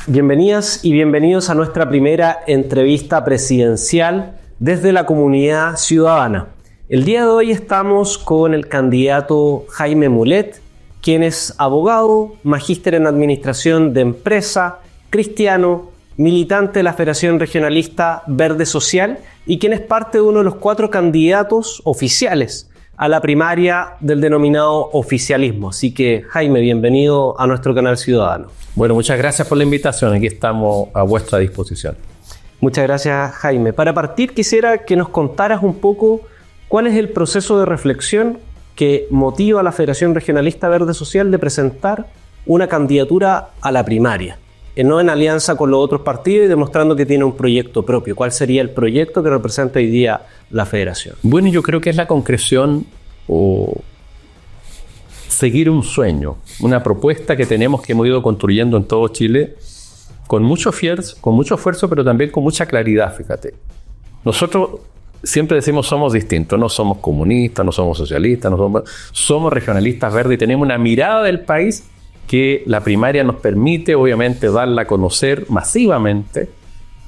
Bienvenidas y bienvenidos a nuestra primera entrevista presidencial desde la comunidad ciudadana. El día de hoy estamos con el candidato Jaime Mulet, quien es abogado, magíster en administración de empresa, cristiano, militante de la Federación Regionalista Verde Social y quien es parte de uno de los 4 candidatos oficiales a la primaria del denominado oficialismo. Así que, Jaime, bienvenido a nuestro canal Ciudadano. Bueno, muchas gracias por la invitación. Aquí estamos a vuestra disposición. Muchas gracias, Jaime. Para partir, quisiera que nos contaras un poco cuál es el proceso de reflexión que motiva a la Federación Regionalista Verde Social de presentar una candidatura a la primaria, no en alianza con los otros partidos y demostrando que tiene un proyecto propio. ¿Cuál sería el proyecto que representa hoy día la Federación? Bueno, yo creo que es la concreción o seguir un sueño, una propuesta que tenemos, que hemos ido construyendo en todo Chile con mucho esfuerzo, pero también con mucha claridad, fíjate. Nosotros siempre decimos somos distintos, no somos comunistas, no somos socialistas, somos regionalistas verdes y tenemos una mirada del país que la primaria nos permite, obviamente, darla a conocer masivamente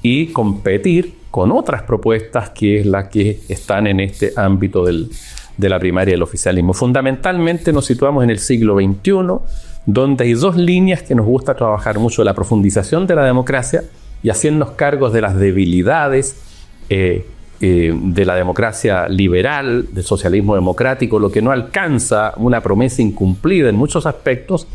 y competir con otras propuestas que es las que están en este ámbito de la primaria del oficialismo. Fundamentalmente nos situamos en el siglo XXI, donde hay 2 líneas que nos gusta trabajar mucho: la profundización de la democracia y hacernos cargos de las debilidades de la democracia liberal, del socialismo democrático, lo que no alcanza, una promesa incumplida en muchos aspectos.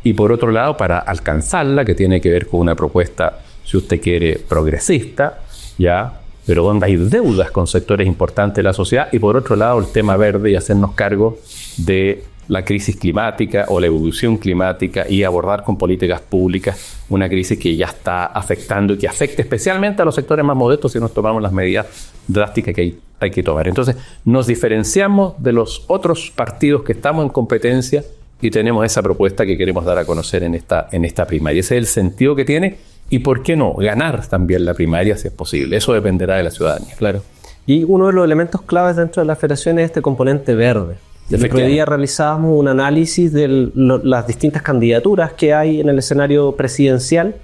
Y por otro lado, para alcanzarla, que tiene que ver con una propuesta, si usted quiere, progresista, ya, pero donde hay deudas con sectores importantes de la sociedad. Y por otro lado, el tema verde y hacernos cargo de la crisis climática o la evolución climática y abordar con políticas públicas una crisis que ya está afectando y que afecta especialmente a los sectores más modestos si nos tomamos las medidas drásticas que hay que tomar. Entonces, nos diferenciamos de los otros partidos que estamos en competencia y tenemos esa propuesta que queremos dar a conocer en esta primaria. Ese es el sentido que tiene y, ¿por qué no?, ganar también la primaria si es posible. Eso dependerá de la ciudadanía, claro. Y uno de los elementos claves dentro de la federación es este componente verde. El otro día realizábamos un análisis de las distintas candidaturas que hay en el escenario presidencial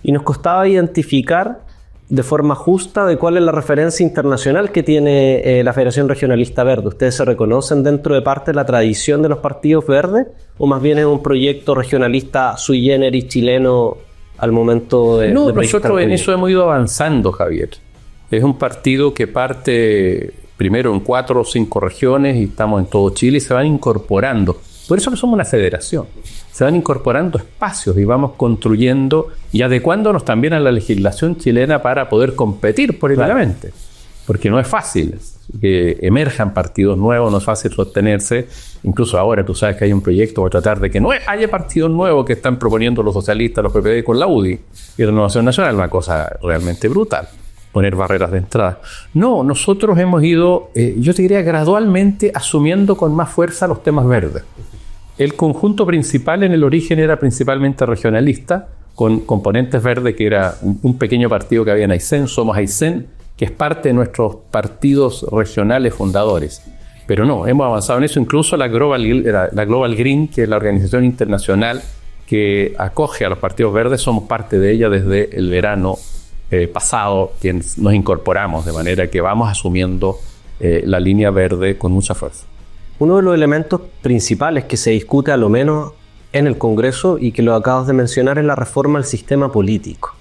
y nos costaba identificar de forma justa de cuál es la referencia internacional que tiene la Federación Regionalista Verde. ¿Ustedes se reconocen dentro de parte de la tradición de los partidos verdes o más bien es un proyecto regionalista sui generis chileno al momento de... No, nosotros en eso hemos ido avanzando, Javier. Es un partido que parte primero en 4 o 5 regiones y estamos en todo Chile y se van incorporando. Por eso no somos una federación. Se van incorporando espacios y vamos construyendo y adecuándonos también a la legislación chilena para poder competir políticamente. Claro. Porque no es fácil que emerjan partidos nuevos, no es fácil sostenerse. Incluso ahora tú sabes que hay un proyecto para tratar de que no haya partidos nuevos que están proponiendo los socialistas, los PPD con la UDI y Renovación Nacional. Una cosa realmente brutal, poner barreras de entrada. No, nosotros hemos ido, yo te diría, gradualmente asumiendo con más fuerza los temas verdes. El conjunto principal en el origen era principalmente regionalista, con componentes verdes, que era un pequeño partido que había en Aysén, Somos Aysén, que es parte de nuestros partidos regionales fundadores. Pero no, hemos avanzado en eso. Incluso la Global Green, que es la organización internacional que acoge a los partidos verdes, somos parte de ella desde el verano pasado, que nos incorporamos, de manera que vamos asumiendo la línea verde con mucha fuerza. Uno de los elementos principales que se discute, a lo menos en el Congreso, y que lo acabas de mencionar, es la reforma al sistema político.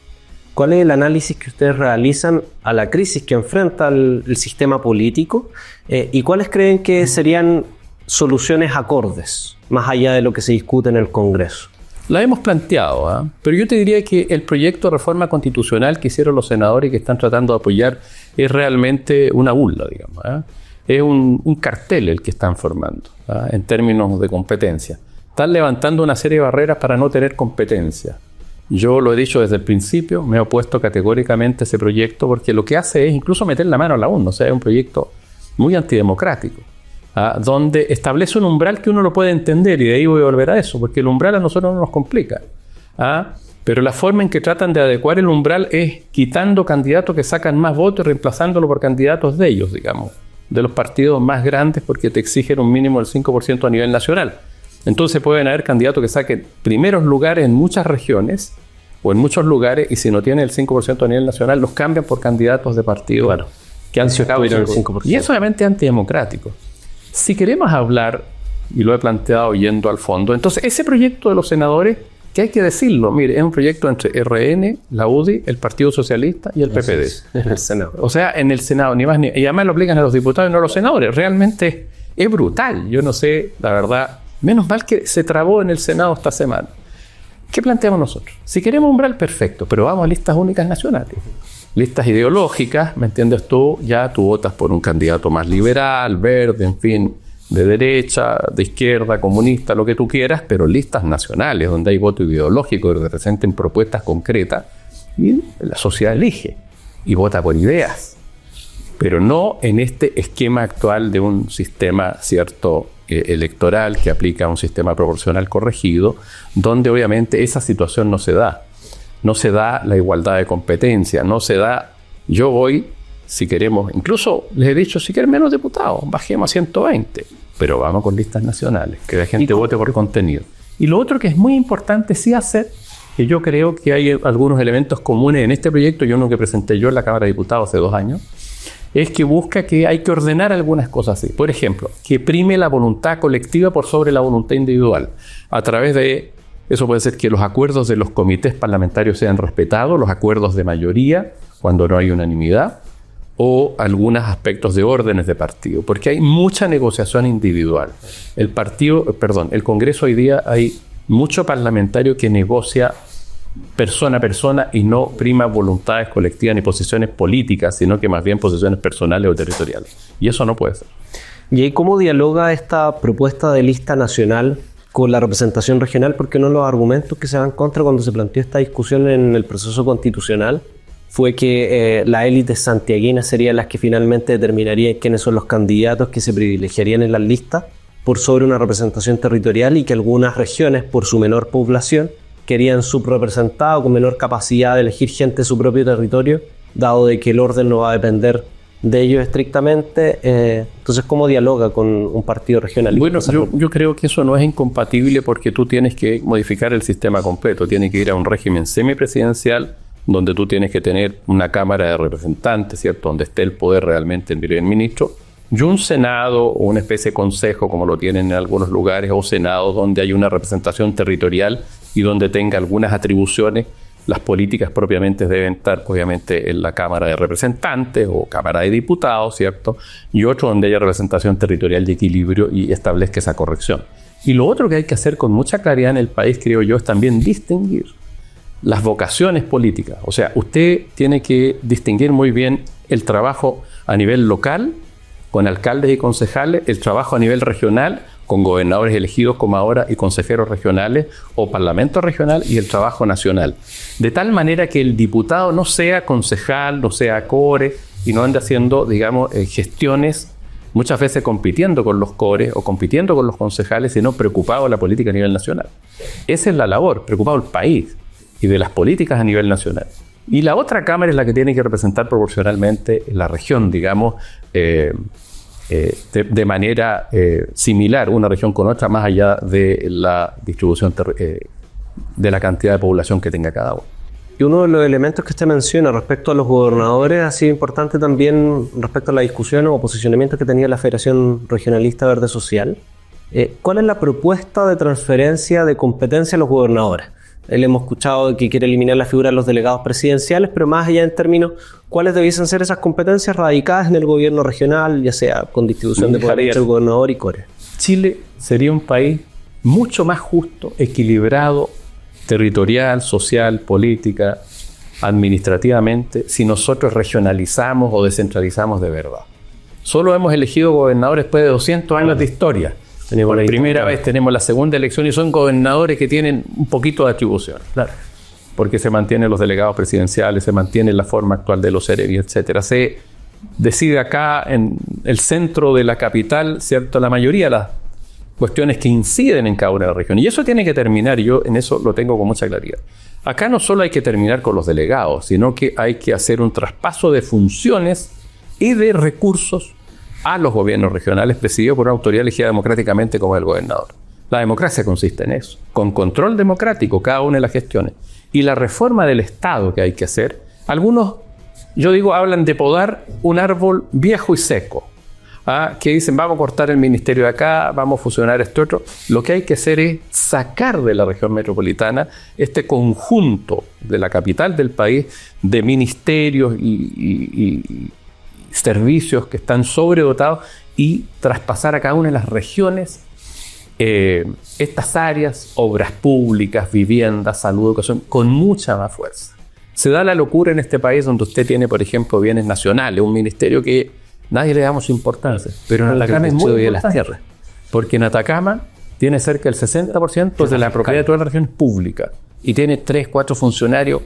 ¿Cuál es el análisis que ustedes realizan a la crisis que enfrenta el sistema político? ¿Y cuáles creen que serían soluciones acordes, más allá de lo que se discute en el Congreso? La hemos planteado, pero yo te diría que el proyecto de reforma constitucional que hicieron los senadores y que están tratando de apoyar es realmente una burla, digamos. Es un cartel el que están formando, en términos de competencia. Están levantando una serie de barreras para no tener competencia. Yo lo he dicho desde el principio, me he opuesto categóricamente a ese proyecto porque lo que hace es incluso meter la mano a la urna. O sea, es un proyecto muy antidemocrático, donde establece un umbral que uno lo puede entender, y de ahí voy a volver a eso, porque el umbral a nosotros no nos complica. Pero la forma en que tratan de adecuar el umbral es quitando candidatos que sacan más votos y reemplazándolo por candidatos de ellos, digamos, de los partidos más grandes, porque te exigen un mínimo del 5% a nivel nacional. Entonces pueden haber candidatos que saquen primeros lugares en muchas regiones o en muchos lugares, y si no tienen el 5% a nivel nacional, los cambian por candidatos de partidos, claro, que han sacado el 5%. Y eso obviamente es antidemocrático. Si queremos hablar, y lo he planteado yendo al fondo, entonces ese proyecto de los senadores, que hay que decirlo, mire, es un proyecto entre RN, la UDI, el Partido Socialista y el PPD. En el Senado. O sea, en el Senado, ni más ni... Y además lo aplican a los diputados y no a los senadores. Realmente es brutal. Yo no sé, la verdad, menos mal que se trabó en el Senado esta semana. ¿Qué planteamos nosotros? Si queremos umbral, perfecto, pero vamos a listas únicas nacionales. Listas ideológicas, ¿me entiendes tú? Ya tú votas por un candidato más liberal, verde, en fin, de derecha, de izquierda, comunista, lo que tú quieras, pero listas nacionales, donde hay voto ideológico, que representen propuestas concretas, y la sociedad elige y vota por ideas. Pero no en este esquema actual de un sistema, cierto, electoral que aplica un sistema proporcional corregido, donde obviamente esa situación no se da. No se da la igualdad de competencia, no se da, yo voy, si queremos, incluso les he dicho, si quieren menos diputados, bajemos a 120, pero vamos con listas nacionales, que la gente vote por contenido. Y lo otro que es muy importante sí hacer, que yo creo que hay algunos elementos comunes en este proyecto, y uno que presenté yo en la Cámara de Diputados hace 2 años, es que busca que hay que ordenar algunas cosas así. Por ejemplo, que prime la voluntad colectiva por sobre la voluntad individual. A través de, eso puede ser que los acuerdos de los comités parlamentarios sean respetados, los acuerdos de mayoría, cuando no hay unanimidad, o algunos aspectos de órdenes de partido, porque hay mucha negociación individual. El Congreso hoy día hay mucho parlamentario que negocia persona a persona y no prima voluntades colectivas ni posiciones políticas, sino que más bien posiciones personales o territoriales. Y eso no puede ser. ¿Y ahí cómo dialoga esta propuesta de lista nacional con la representación regional? Porque uno de los argumentos que se dan contra cuando se planteó esta discusión en el proceso constitucional fue que las élites santiaguinas serían las que finalmente determinarían quiénes son los candidatos que se privilegiarían en las listas por sobre una representación territorial, y que algunas regiones, por su menor población, querían subrepresentado con menor capacidad de elegir gente de su propio territorio, dado de que el orden no va a depender de ellos estrictamente. Entonces, ¿cómo dialoga con un partido regional? Bueno, yo creo que eso no es incompatible, porque tú tienes que modificar el sistema completo. Tienes que ir a un régimen semipresidencial, donde tú tienes que tener una Cámara de Representantes, ¿cierto?, donde esté el poder realmente en primer ministro, y un Senado o una especie de consejo, como lo tienen en algunos lugares, o Senados donde hay una representación territorial y donde tenga algunas atribuciones. Las políticas propiamente deben estar, obviamente, en la Cámara de Representantes o Cámara de Diputados, ¿cierto? Y otro donde haya representación territorial y equilibrio y establezca esa corrección. Y lo otro que hay que hacer con mucha claridad en el país, creo yo, es también distinguir las vocaciones políticas. O sea, usted tiene que distinguir muy bien el trabajo a nivel local, con alcaldes y concejales, el trabajo a nivel regional, con gobernadores elegidos como ahora y consejeros regionales o parlamento regional, y el trabajo nacional. De tal manera que el diputado no sea concejal, no sea core, y no ande haciendo, digamos, gestiones, muchas veces compitiendo con los cores o compitiendo con los concejales, sino preocupado de la política a nivel nacional. Esa es la labor, preocupado del país y de las políticas a nivel nacional. Y la otra Cámara es la que tiene que representar proporcionalmente la región, digamos, de manera similar una región con otra, más allá de la distribución de la cantidad de población que tenga cada uno. Y uno de los elementos que usted menciona respecto a los gobernadores ha sido importante también respecto a la discusión o posicionamiento que tenía la Federación Regionalista Verde Social. ¿Cuál es la propuesta de transferencia de competencia a los gobernadores? Hemos escuchado que quiere eliminar la figura de los delegados presidenciales, pero más allá en términos, ¿cuáles debiesen ser esas competencias radicadas en el gobierno regional, ya sea con distribución de poder entre el gobernador y core? Chile sería un país mucho más justo, equilibrado, territorial, social, política, administrativamente, si nosotros regionalizamos o descentralizamos de verdad. Solo hemos elegido gobernadores después de 200 años de historia. Por primera vez tenemos la segunda elección y son gobernadores que tienen un poquito de atribución. Claro. Porque se mantienen los delegados presidenciales, se mantiene la forma actual de los CEREVI, etcétera. Se decide acá en el centro de la capital, ¿cierto?, la mayoría de las cuestiones que inciden en cada una de las regiones. Y eso tiene que terminar, y yo en eso lo tengo con mucha claridad. Acá no solo hay que terminar con los delegados, sino que hay que hacer un traspaso de funciones y de recursos a los gobiernos regionales presididos por una autoridad elegida democráticamente como el gobernador. La democracia consiste en eso, con control democrático cada una de las gestiones. Y la reforma del Estado que hay que hacer, algunos, yo digo, hablan de podar un árbol viejo y seco. Que dicen, vamos a cortar el ministerio de acá, vamos a fusionar esto otro. Lo que hay que hacer es sacar de la región metropolitana este conjunto de la capital del país de ministerios y servicios que están sobredotados y traspasar a cada una de las regiones estas áreas, obras públicas, vivienda, salud, educación, con mucha más fuerza. Se da la locura en este país donde usted tiene, por ejemplo, bienes nacionales, un ministerio que nadie le da mucha importancia, pero en Atacama es muy de las tierras, porque en Atacama tiene cerca del 60% de la propiedad de toda la región pública y tiene 3, 4 funcionarios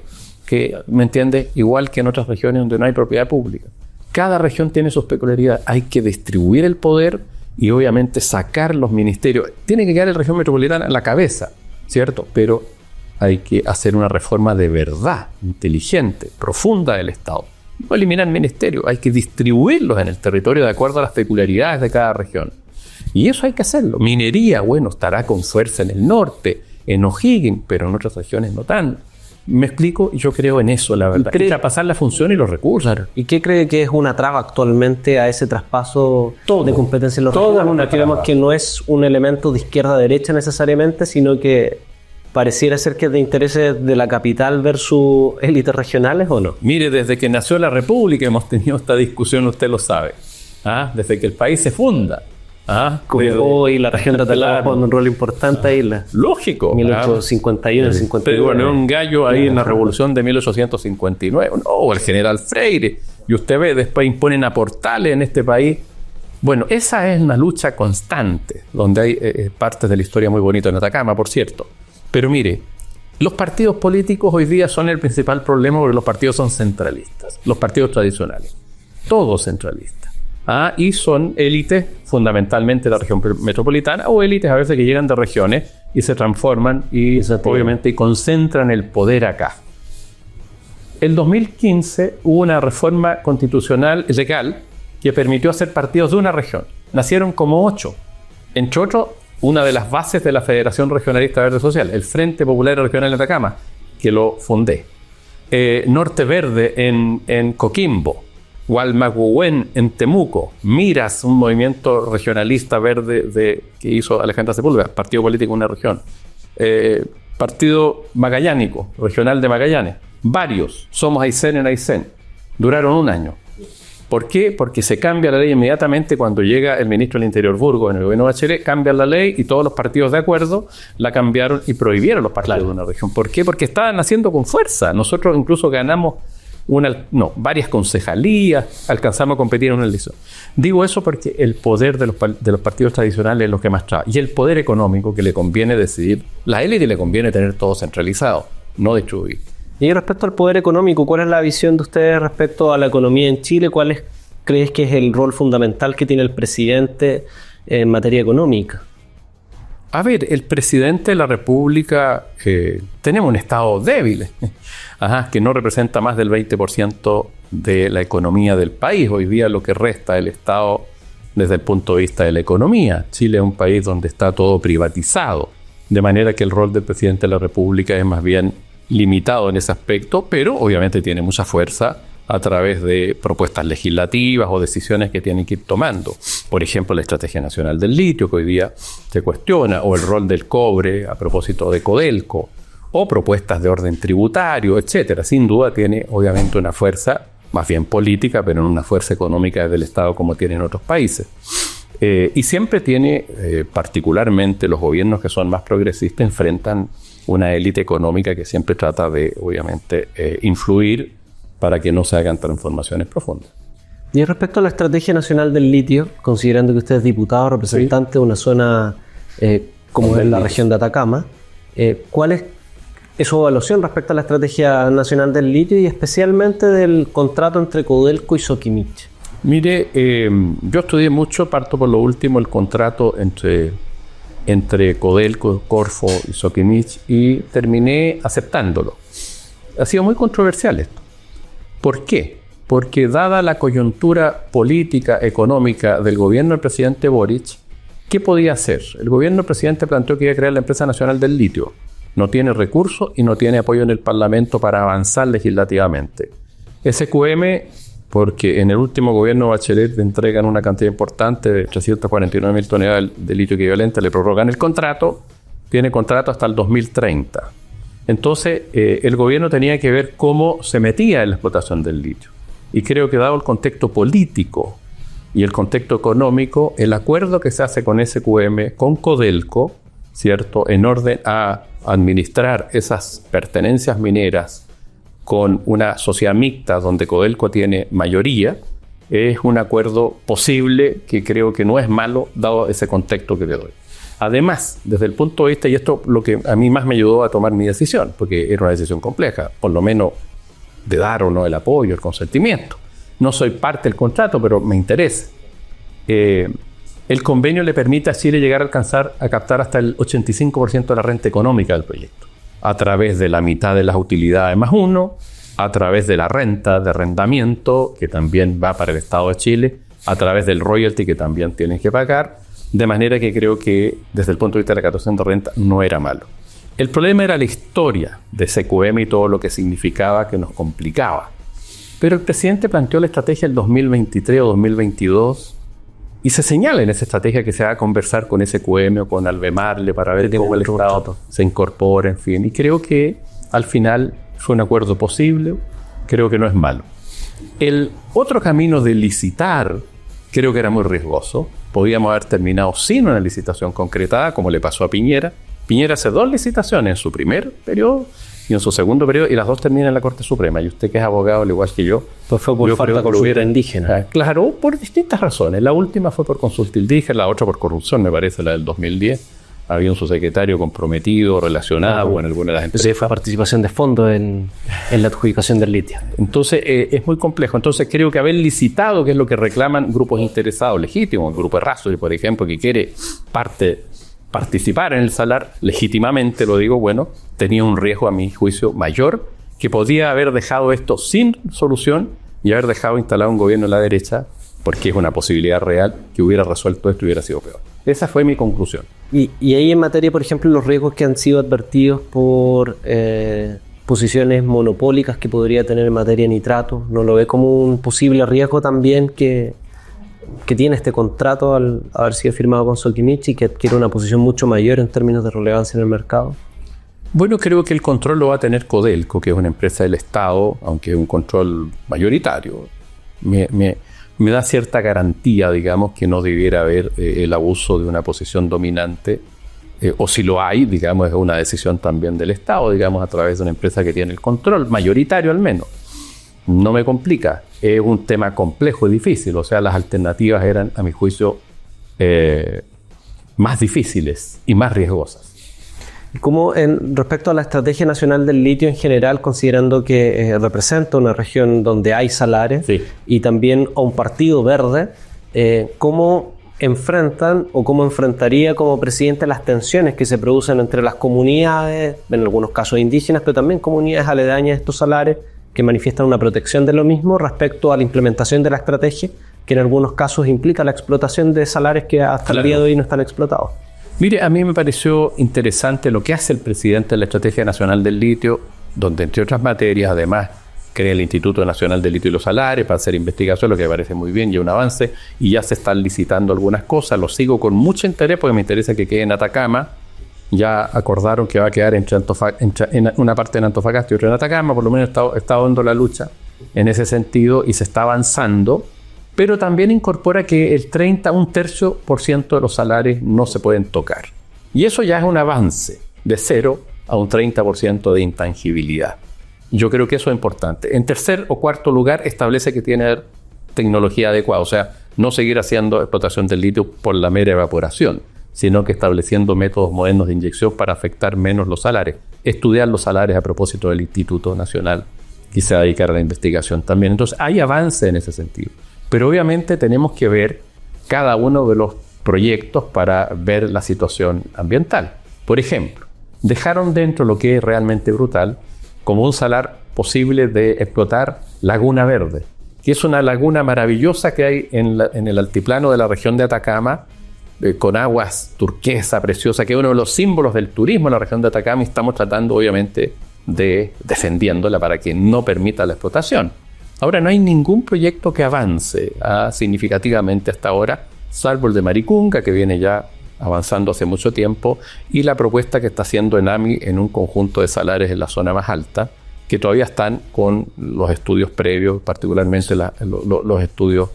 que, ¿me entiende?, igual que en otras regiones donde no hay propiedad pública. Cada región tiene sus peculiaridades, hay que distribuir el poder y obviamente sacar los ministerios. Tiene que quedar la región metropolitana en la cabeza, ¿cierto? Pero hay que hacer una reforma de verdad, inteligente, profunda del Estado. No eliminar ministerios, hay que distribuirlos en el territorio de acuerdo a las peculiaridades de cada región. Y eso hay que hacerlo. Minería, bueno, estará con fuerza en el norte, en O'Higgins, pero en otras regiones no tanto. Me explico, yo creo en eso, la verdad. Y traspasar la función y los recursos. ¿Y qué cree que es una traba actualmente a ese traspaso de competencia en los regiones? Aquí vemos que no es un elemento de izquierda a derecha necesariamente, sino que pareciera ser que es de intereses de la capital versus élites regionales, ¿o no? Mire, desde que nació la República hemos tenido esta discusión, usted lo sabe. Desde que el país se funda. Hoy la región de Atacama juega un rol importante ahí. Lógico. 1851, 52. Bueno, un gallo ahí en la revolución de 1859. No, el general Freire. Y usted ve, después imponen a Portales en este país. Bueno, esa es una lucha constante, donde hay partes de la historia muy bonitas en Atacama, por cierto. Pero mire, los partidos políticos hoy día son el principal problema porque los partidos son centralistas. Los partidos tradicionales. Todos centralistas. Y son élites fundamentalmente de la región metropolitana o élites a veces que llegan de regiones y se transforman y obviamente concentran el poder acá. El 2015 hubo una reforma constitucional legal que permitió hacer partidos de una región. Nacieron como 8. Entre otros, una de las bases de la Federación Regionalista Verde Social, el Frente Popular Regional de Atacama, que lo fundé. Norte Verde en Coquimbo. Gualmahuén en Temuco, Miras, un movimiento regionalista verde que hizo Alejandra Sepúlveda, partido político de una región, partido magallánico, regional de Magallanes, varios, Somos Aysén en Aysén, duraron un año. ¿Por qué? Porque se cambia la ley inmediatamente cuando llega el ministro del Interior Burgos en el gobierno de Bachelet, cambian la ley y todos los partidos de acuerdo la cambiaron y prohibieron los partidos de una región. ¿Por qué? Porque estaban haciendo con fuerza. Nosotros incluso ganamos varias concejalías, alcanzamos a competir en una elección. Digo eso porque el poder de los partidos tradicionales es lo que más trabaja. Y el poder económico que le conviene decidir, la élite le conviene tener todo centralizado, no distribuir. Y respecto al poder económico, ¿cuál es la visión de ustedes respecto a la economía en Chile? ¿Cuál crees que es el rol fundamental que tiene el presidente en materia económica? A ver, el presidente de la República, tenemos un Estado débil, que no representa más del 20% de la economía del país. Hoy día lo que resta el Estado desde el punto de vista de la economía. Chile es un país donde está todo privatizado, de manera que el rol del presidente de la República es más bien limitado en ese aspecto, pero obviamente tiene mucha fuerza a través de propuestas legislativas o decisiones que tienen que ir tomando. Por ejemplo, la Estrategia Nacional del Litio, que hoy día se cuestiona, o el rol del cobre a propósito de Codelco, o propuestas de orden tributario, etcétera. Sin duda tiene, obviamente, una fuerza, más bien política, pero no una fuerza económica del Estado como tienen otros países. Y siempre tiene, particularmente los gobiernos que son más progresistas, enfrentan una élite económica que siempre trata de, obviamente, influir para que no se hagan transformaciones profundas. Y respecto a la Estrategia Nacional del Litio, considerando que usted es diputado, representante de una zona como es la región de Atacama, ¿cuál es su evaluación respecto a la Estrategia Nacional del Litio y especialmente del contrato entre Codelco y Soquimich? Mire, yo estudié mucho, parto por lo último, el contrato entre Codelco, Corfo y Soquimich y terminé aceptándolo. Ha sido muy controversial esto. ¿Por qué? Porque dada la coyuntura política, económica del gobierno del presidente Boric, ¿Qué podía hacer? El gobierno del presidente planteó que iba a crear la Empresa Nacional del Litio. No tiene recursos y no tiene apoyo en el Parlamento para avanzar legislativamente. SQM, porque en el último gobierno Bachelet le entregan una cantidad importante de 349.000 toneladas de litio equivalente, le prorrogan el contrato, tiene contrato hasta el 2030. Entonces, el gobierno tenía que ver cómo se metía en la explotación del litio. Y creo que dado el contexto político y el contexto económico, el acuerdo que se hace con SQM, con Codelco, ¿cierto?, en orden a administrar esas pertenencias mineras con una sociedad mixta donde Codelco tiene mayoría, es un acuerdo posible que creo que no es malo dado ese contexto que le doy. Además, desde el punto de vista, y esto lo que a mí más me ayudó a tomar mi decisión, porque era una decisión compleja, por lo menos de dar o no el apoyo, el consentimiento. No soy parte del contrato, pero me interesa. El convenio le permite a Chile llegar a captar hasta el 85% de la renta económica del proyecto, a través de la mitad de las utilidades más uno, a través de la renta de arrendamiento, que también va para el Estado de Chile, a través del royalty, que también tienen que pagar, de manera que creo que desde el punto de vista de la captación de renta no era malo. El problema era la historia de SQM y todo lo que significaba que nos complicaba. Pero el presidente planteó la estrategia del 2023 o 2022 y se señala en esa estrategia que se va a conversar con SQM o con Albemarle para ver cómo el Estado se incorpora, en fin. Y creo que al final fue un acuerdo posible, creo que no es malo. El otro camino de licitar creo que era muy riesgoso. Podíamos haber terminado sin una licitación concretada, como le pasó a Piñera. Piñera hace 2 licitaciones en su primer periodo y en su segundo periodo, y las 2 terminan en la Corte Suprema. Y usted, que es abogado, al igual que yo, pues fue por falta de consulta indígena. Claro, por distintas razones. La última fue por consulta indígena, la otra por corrupción, me parece, la del 2010. Había un subsecretario comprometido, relacionado en alguna de las empresas. Sí, fue participación de fondo en la adjudicación del litio. Entonces, es muy complejo. Entonces, creo que haber licitado, que es lo que reclaman grupos interesados legítimos, el grupo Errázuriz, por ejemplo, que quiere participar en el salar, legítimamente lo digo, bueno, tenía un riesgo, a mi juicio, mayor, que podía haber dejado esto sin solución y haber dejado instalado un gobierno de la derecha, porque es una posibilidad real que hubiera resuelto esto y hubiera sido peor. Esa fue mi conclusión. Y ahí en materia, por ejemplo, los riesgos que han sido advertidos por posiciones monopólicas que podría tener en materia de nitrato, ¿no lo ve como un posible riesgo también que tiene este contrato al haber sido firmado con Sokimich y que adquiere una posición mucho mayor en términos de relevancia en el mercado? Bueno, creo que el control lo va a tener Codelco, que es una empresa del Estado, aunque es un control mayoritario. Me da cierta garantía, digamos, que no debiera haber el abuso de una posición dominante, o si lo hay, digamos, es una decisión también del Estado, digamos, a través de una empresa que tiene el control, mayoritario al menos. No me complica, es un tema complejo y difícil, o sea, las alternativas eran, a mi juicio, más difíciles y más riesgosas. ¿Cómo respecto a la Estrategia Nacional del Litio en general, considerando que representa una región donde hay salares, sí, y también a un partido verde, cómo enfrentan o cómo enfrentaría como presidente las tensiones que se producen entre las comunidades, en algunos casos indígenas, pero también comunidades aledañas a estos salares que manifiestan una protección de lo mismo respecto a la implementación de la estrategia, que en algunos casos implica la explotación de salares que hasta el día de hoy no están explotados? Mire, a mí me pareció interesante lo que hace el presidente de la Estrategia Nacional del Litio, donde entre otras materias, además, crea el Instituto Nacional del Litio y los Salares para hacer investigación, lo que me parece muy bien y un avance, y ya se están licitando algunas cosas. Lo sigo con mucho interés porque me interesa que quede en Atacama. Ya acordaron que va a quedar en una parte en Antofagasta y otra en Atacama. Por lo menos está dando la lucha en ese sentido y se está avanzando. Pero también incorpora que un tercio de los salarios no se pueden tocar. Y eso ya es un avance de 0 a un 30% de intangibilidad. Yo creo que eso es importante. En tercer o cuarto lugar, establece que tiene tecnología adecuada, o sea, no seguir haciendo explotación del litio por la mera evaporación, sino que estableciendo métodos modernos de inyección para afectar menos los salarios. Estudiar los salarios a propósito del Instituto Nacional que se va a dedicar a la investigación también. Entonces, hay avance en ese sentido. Pero obviamente tenemos que ver cada uno de los proyectos para ver la situación ambiental. Por ejemplo, dejaron dentro lo que es realmente brutal, como un salar posible de explotar Laguna Verde, que es una laguna maravillosa que hay en el altiplano de la región de Atacama, con aguas turquesa, preciosa, que es uno de los símbolos del turismo en la región de Atacama, y estamos tratando obviamente de defendiéndola para que no permita la explotación. Ahora no hay ningún proyecto que avance significativamente hasta ahora, salvo el de Maricunga, que viene ya avanzando hace mucho tiempo, y la propuesta que está haciendo Enami en un conjunto de salares en la zona más alta, que todavía están con los estudios previos, particularmente los estudios,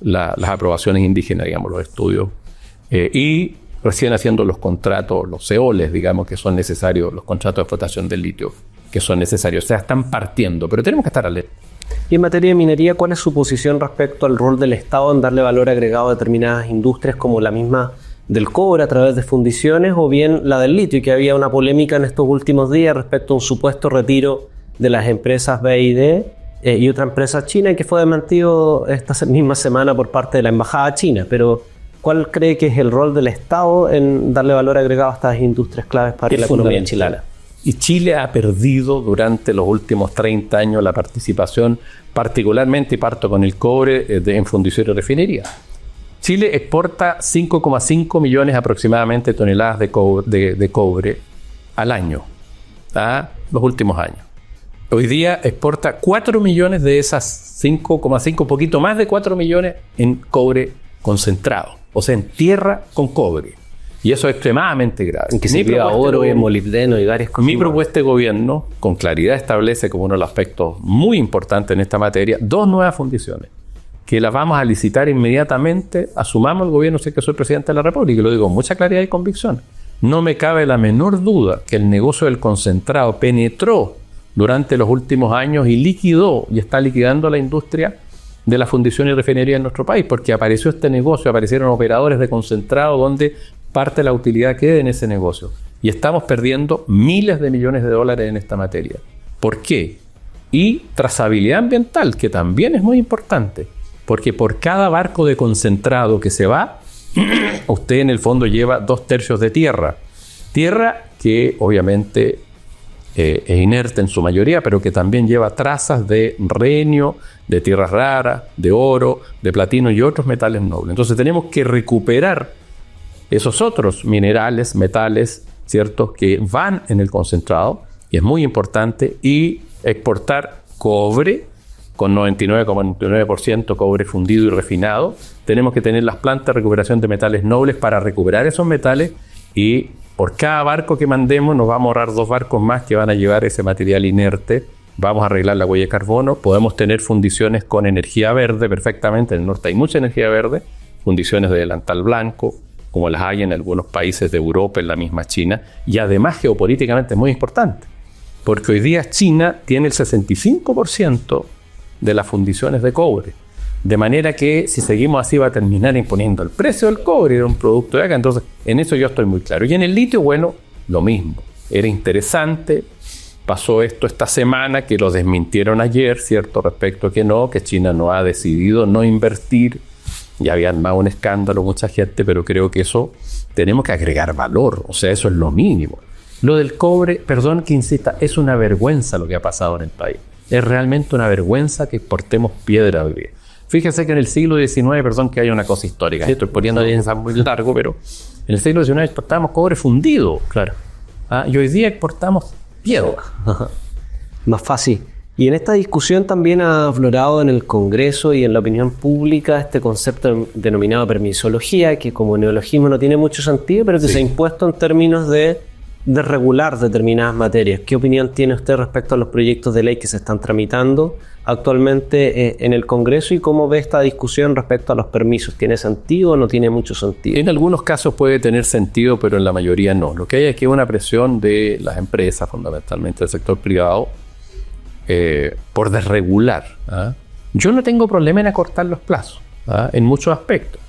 las aprobaciones indígenas, digamos, los estudios, y recién haciendo los contratos, los CEOLES, digamos, que son necesarios, los contratos de explotación del litio, que son necesarios. O sea, están partiendo, pero tenemos que estar alerta. Y en materia de minería, ¿cuál es su posición respecto al rol del Estado en darle valor agregado a determinadas industrias como la misma del cobre a través de fundiciones o bien la del litio, y que había una polémica en estos últimos días respecto a un supuesto retiro de las empresas BID y otra empresa china, que fue desmentido esta misma semana por parte de la embajada china? Pero ¿cuál cree que es el rol del Estado en darle valor agregado a estas industrias claves para la economía chilena? Y Chile ha perdido durante los últimos 30 años la participación, particularmente, y parto con el cobre, en fundición y refinería. Chile exporta 5,5 millones aproximadamente de toneladas de cobre al año, los últimos años. Hoy día exporta 4 millones de esas 5,5, un poquito más de 4 millones en cobre concentrado, o sea, en tierra con cobre. Y eso es extremadamente grave. En que se lleva oro y molibdeno y varias cosas. Mi propuesta de gobierno, con claridad, establece como uno de los aspectos muy importantes en esta materia, 2 nuevas fundiciones, que las vamos a licitar inmediatamente. Asumamos el gobierno, sé que soy presidente de la República, y lo digo con mucha claridad y convicción. No me cabe la menor duda que el negocio del concentrado penetró durante los últimos años y liquidó y está liquidando la industria de la fundición y refinería en nuestro país, porque apareció este negocio, aparecieron operadores de concentrado donde parte de la utilidad queda en ese negocio. Y estamos perdiendo miles de millones de dólares en esta materia. ¿Por qué? Y trazabilidad ambiental, que también es muy importante, porque por cada barco de concentrado que se va, usted en el fondo lleva 2/3 de tierra. Tierra que obviamente es inerte en su mayoría, pero que también lleva trazas de renio, de tierras raras, de oro, de platino y otros metales nobles. Entonces tenemos que recuperar esos otros minerales, metales, ¿cierto?, que van en el concentrado, y es muy importante, y exportar cobre con 99,99% cobre fundido y refinado. Tenemos que tener las plantas de recuperación de metales nobles para recuperar esos metales, y por cada barco que mandemos nos vamos a ahorrar 2 barcos más que van a llevar ese material inerte. Vamos a arreglar la huella de carbono. Podemos tener fundiciones con energía verde perfectamente. En el norte hay mucha energía verde, fundiciones de delantal blanco, como las hay en algunos países de Europa, en la misma China, y además geopolíticamente es muy importante, porque hoy día China tiene el 65% de las fundiciones de cobre, de manera que si seguimos así va a terminar imponiendo el precio del cobre, era un producto de acá. Entonces en eso yo estoy muy claro. Y en el litio, bueno, lo mismo, era interesante. Pasó esto esta semana, que lo desmintieron ayer, ¿cierto?, respecto a que China no ha decidido no invertir. Ya había armado un escándalo mucha gente, pero creo que eso tenemos que agregar valor, o sea, eso es lo mínimo. Lo del cobre, perdón que insista, es una vergüenza lo que ha pasado en el país. Es realmente una vergüenza que exportemos piedra hoy día. Fíjense que en el siglo XIX, perdón que haya una cosa histórica, estoy poniendo muy largo, pero en el siglo XIX exportábamos cobre fundido, claro, y hoy día exportamos piedra. Más fácil. Y en esta discusión también ha aflorado en el Congreso y en la opinión pública este concepto denominado permisología, que como neologismo no tiene mucho sentido, pero que se ha impuesto en términos de regular determinadas materias. ¿Qué opinión tiene usted respecto a los proyectos de ley que se están tramitando actualmente en el Congreso, y cómo ve esta discusión respecto a los permisos? ¿Tiene sentido o no tiene mucho sentido? En algunos casos puede tener sentido, pero en la mayoría no. Lo que hay es que una presión de las empresas, fundamentalmente del sector privado, por desregular. Yo no tengo problema en acortar los plazos, en muchos aspectos,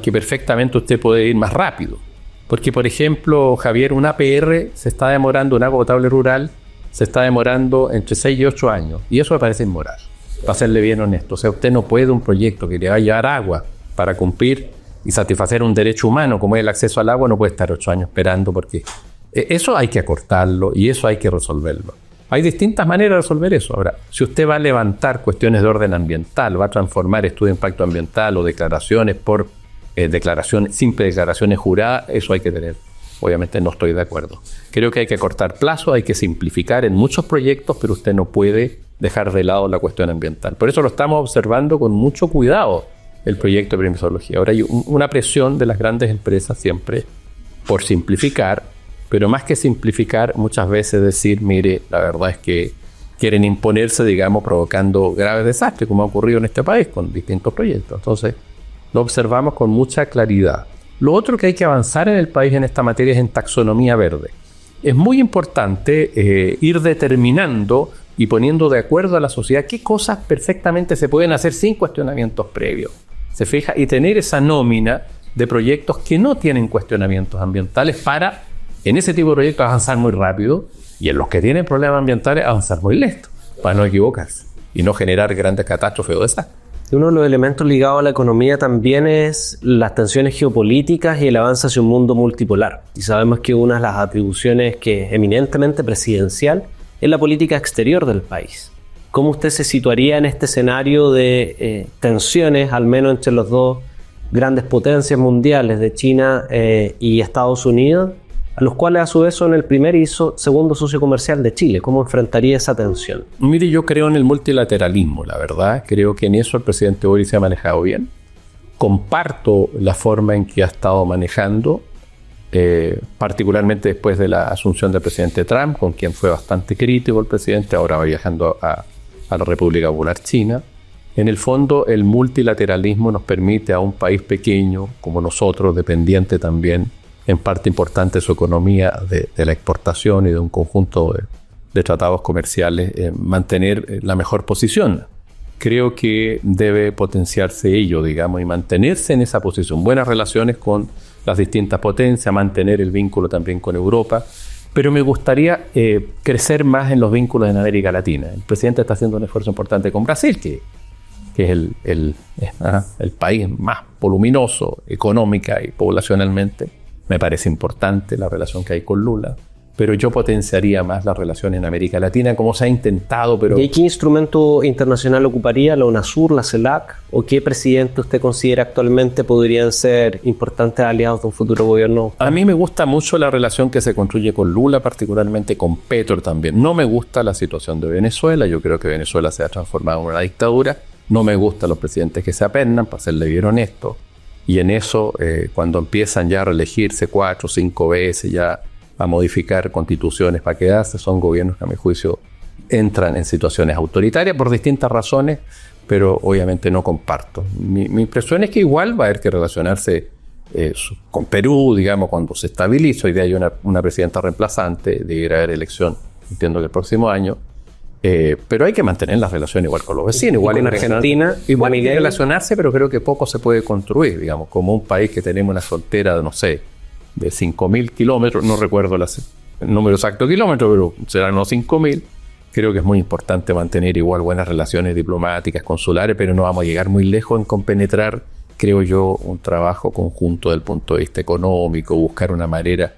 que perfectamente usted puede ir más rápido. Porque, por ejemplo, Javier, un APR se está demorando, un agua potable rural, se está demorando entre 6 y 8 años. Y eso me parece inmoral, para serle bien honesto. O sea, usted no puede un proyecto que le va a llevar agua para cumplir y satisfacer un derecho humano como es el acceso al agua, no puede estar 8 años esperando, porque eso hay que acortarlo y eso hay que resolverlo. Hay distintas maneras de resolver eso. Ahora, si usted va a levantar cuestiones de orden ambiental, va a transformar estudio de impacto ambiental o declaraciones por simple declaraciones juradas, eso hay que tener. Obviamente no estoy de acuerdo. Creo que hay que cortar plazos, hay que simplificar en muchos proyectos, pero usted no puede dejar de lado la cuestión ambiental. Por eso lo estamos observando con mucho cuidado, el proyecto de permisología. Ahora hay una presión de las grandes empresas siempre por simplificar, pero más que simplificar, muchas veces decir, mire, la verdad es que quieren imponerse, digamos, provocando graves desastres, como ha ocurrido en este país con distintos proyectos. Entonces, lo observamos con mucha claridad. Lo otro que hay que avanzar en el país en esta materia es en taxonomía verde. Es muy importante ir determinando y poniendo de acuerdo a la sociedad qué cosas perfectamente se pueden hacer sin cuestionamientos previos. Se fija, y tener esa nómina de proyectos que no tienen cuestionamientos ambientales para, en ese tipo de proyectos, avanzar muy rápido, y en los que tienen problemas ambientales, avanzar muy lento, para no equivocarse y no generar grandes catástrofes o desastres. Uno de los elementos ligados a la economía también es las tensiones geopolíticas y el avance hacia un mundo multipolar. Y sabemos que una de las atribuciones que es eminentemente presidencial es la política exterior del país. ¿Cómo usted se situaría en este escenario de tensiones, al menos entre las dos grandes potencias mundiales de China y Estados Unidos, a los cuales a su vez son el primer y segundo socio comercial de Chile? ¿Cómo enfrentaría esa tensión? Mire, yo creo en el multilateralismo, la verdad. Creo que en eso el presidente Boric se ha manejado bien. Comparto la forma en que ha estado manejando, particularmente después de la asunción del presidente Trump, con quien fue bastante crítico el presidente, ahora va viajando a la República Popular China. En el fondo, el multilateralismo nos permite a un país pequeño como nosotros, dependiente también en parte importante de su economía de la exportación y de un conjunto de tratados comerciales, mantener la mejor posición. Creo que debe potenciarse ello, digamos, y mantenerse en esa posición. Buenas relaciones con las distintas potencias, mantener el vínculo también con Europa, pero me gustaría crecer más en los vínculos en América Latina. El presidente está haciendo un esfuerzo importante con Brasil, que es el país más voluminoso económica y poblacionalmente. Me parece importante la relación que hay con Lula, pero yo potenciaría más la relación en América Latina, como se ha intentado. Pero ¿Y qué instrumento internacional ocuparía? ¿La UNASUR, la CELAC? ¿O qué presidente usted considera actualmente podrían ser importantes aliados de un futuro gobierno? A mí me gusta mucho la relación que se construye con Lula, particularmente con Petro también. No me gusta la situación de Venezuela. Yo creo que Venezuela se ha transformado en una dictadura. No me gustan los presidentes que se apendan, para serle bien honesto. Y en eso, cuando empiezan ya a reelegirse 4 o 5 veces, ya a modificar constituciones para quedarse, son gobiernos que a mi juicio entran en situaciones autoritarias por distintas razones, pero obviamente no comparto. Mi impresión es que igual va a haber que relacionarse con Perú, digamos, cuando se estabilice. Hoy día hay una presidenta reemplazante, debería haber elección, entiendo que el próximo año. Pero hay que mantener las relaciones igual con los vecinos, igual en Argentina, igual hay que relacionarse, pero creo que poco se puede construir, digamos, como un país que tenemos una frontera de, no sé, de 5.000 kilómetros, no recuerdo el número exacto de kilómetros, pero serán unos 5.000. Creo que es muy importante mantener igual buenas relaciones diplomáticas, consulares, pero no vamos a llegar muy lejos en compenetrar, creo yo, un trabajo conjunto del punto de vista económico, buscar una manera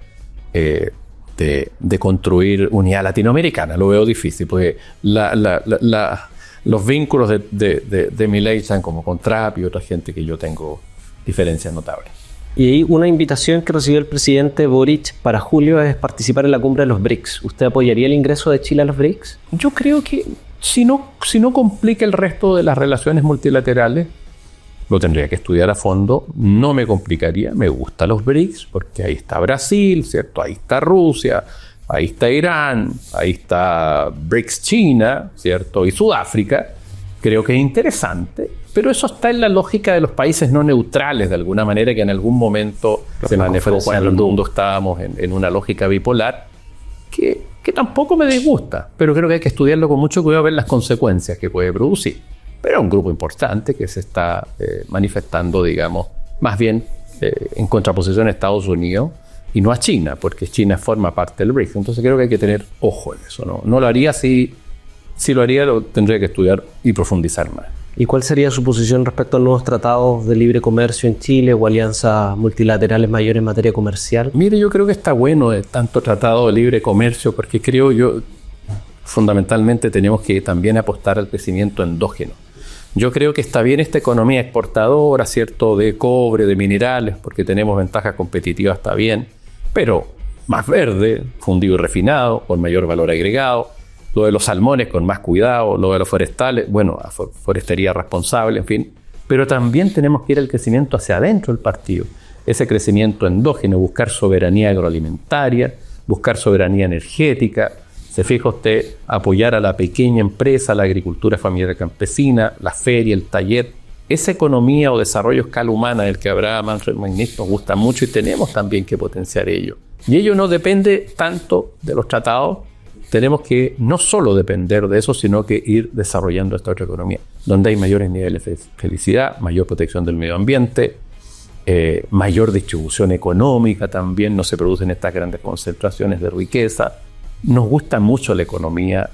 de construir unidad latinoamericana. Lo veo difícil, porque los vínculos de Milei están como con Trump y otra gente que yo tengo diferencias notables. Y ahí una invitación que recibió el presidente Boric para julio es participar en la cumbre de los BRICS. ¿Usted apoyaría el ingreso de Chile a los BRICS? Yo creo que si no complica el resto de las relaciones multilaterales, lo tendría que estudiar a fondo. No me complicaría. Me gustan los BRICS porque ahí está Brasil, ¿cierto? Ahí está Rusia, ahí está Irán, ahí está BRICS China, ¿cierto? Y Sudáfrica. Creo que es interesante, pero eso está en la lógica de los países no neutrales, de alguna manera, que en algún momento se manejó cuando el mundo estábamos en una lógica bipolar, que tampoco me disgusta, pero creo que hay que estudiarlo con mucho cuidado, ver las consecuencias que puede producir. Pero es un grupo importante que se está manifestando, digamos, más bien en contraposición a Estados Unidos y no a China, porque China forma parte del BRICS. Entonces creo que hay que tener ojo en eso, no lo haría si lo haría, lo tendría que estudiar y profundizar más. ¿Y cuál sería su posición respecto a nuevos tratados de libre comercio en Chile o alianzas multilaterales mayores en materia comercial? Mire, yo creo que está bueno tanto tratado de libre comercio, porque creo yo, fundamentalmente tenemos que también apostar al crecimiento endógeno. Yo creo que está bien esta economía exportadora, ¿cierto? De cobre, de minerales, porque tenemos ventajas competitivas, está bien, pero más verde, fundido y refinado, con mayor valor agregado. Lo de los salmones con más cuidado, lo de los forestales, bueno, forestería responsable, en fin. Pero también tenemos que ir al crecimiento hacia adentro del partido. Ese crecimiento endógeno, buscar soberanía agroalimentaria, buscar soberanía energética. Se fija usted, apoyar a la pequeña empresa, la agricultura familiar campesina, la feria, el taller. Esa economía o desarrollo a escala humana del que habrá Manfred Magnitt nos gusta mucho y tenemos también que potenciar ello. Y ello no depende tanto de los tratados. Tenemos que no solo depender de eso, sino que ir desarrollando esta otra economía, donde hay mayores niveles de felicidad, mayor protección del medio ambiente, mayor distribución económica también, no se producen estas grandes concentraciones de riqueza. Nos gusta mucho la economía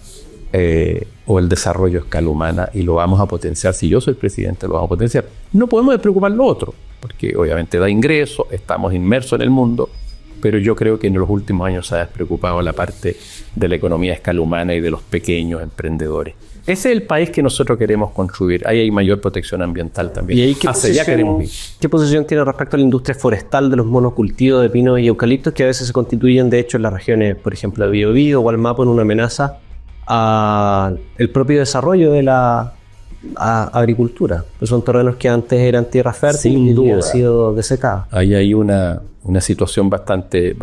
o el desarrollo a escala humana y lo vamos a potenciar. Si yo soy presidente, lo vamos a potenciar. No podemos despreocupar lo otro, porque obviamente da ingresos, estamos inmersos en el mundo, pero yo creo que en los últimos años se ha despreocupado la parte de la economía a escala humana y de los pequeños emprendedores. Ese es el país que nosotros queremos construir. Ahí hay mayor protección ambiental también. ¿Y ahí qué posición tiene respecto a la industria forestal de los monocultivos de pinos y eucaliptos que a veces se constituyen, de hecho, en las regiones, por ejemplo, de Biobío o Gualmapu, en una amenaza al propio desarrollo de la agricultura? Pues son terrenos que antes eran tierras fértiles y han sido desecadas. Ahí hay una situación bastante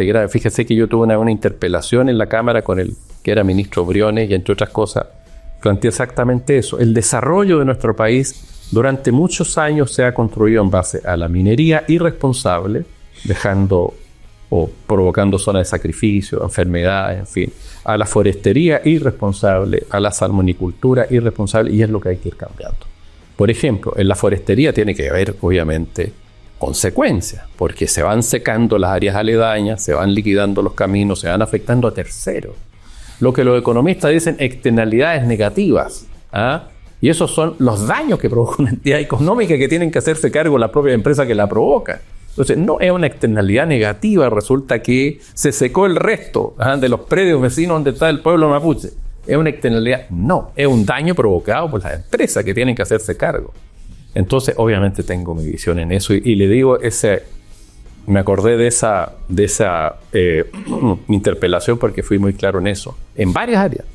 grave. Fíjese que yo tuve una interpelación en la Cámara con el que era ministro Briones y entre otras cosas planteé exactamente eso. El desarrollo de nuestro país durante muchos años se ha construido en base a la minería irresponsable, dejando o provocando zonas de sacrificio, enfermedades, en fin, a la forestería irresponsable, a la salmonicultura irresponsable, y es lo que hay que ir cambiando. Por ejemplo, en la forestería tiene que haber, obviamente, consecuencias, porque se van secando las áreas aledañas, se van liquidando los caminos, se van afectando a terceros. Lo que los economistas dicen externalidades negativas, ¿ah? Y esos son los daños que provoca una entidad económica que tienen que hacerse cargo la propia empresa que la provoca. Entonces, no es una externalidad negativa, resulta que se secó el resto de los predios vecinos donde está el pueblo mapuche. ¿Es una externalidad? No, es un daño provocado por las empresas que tienen que hacerse cargo. Entonces, obviamente tengo mi visión en eso y le digo, me acordé de esa interpelación porque fui muy claro en eso. En varias áreas.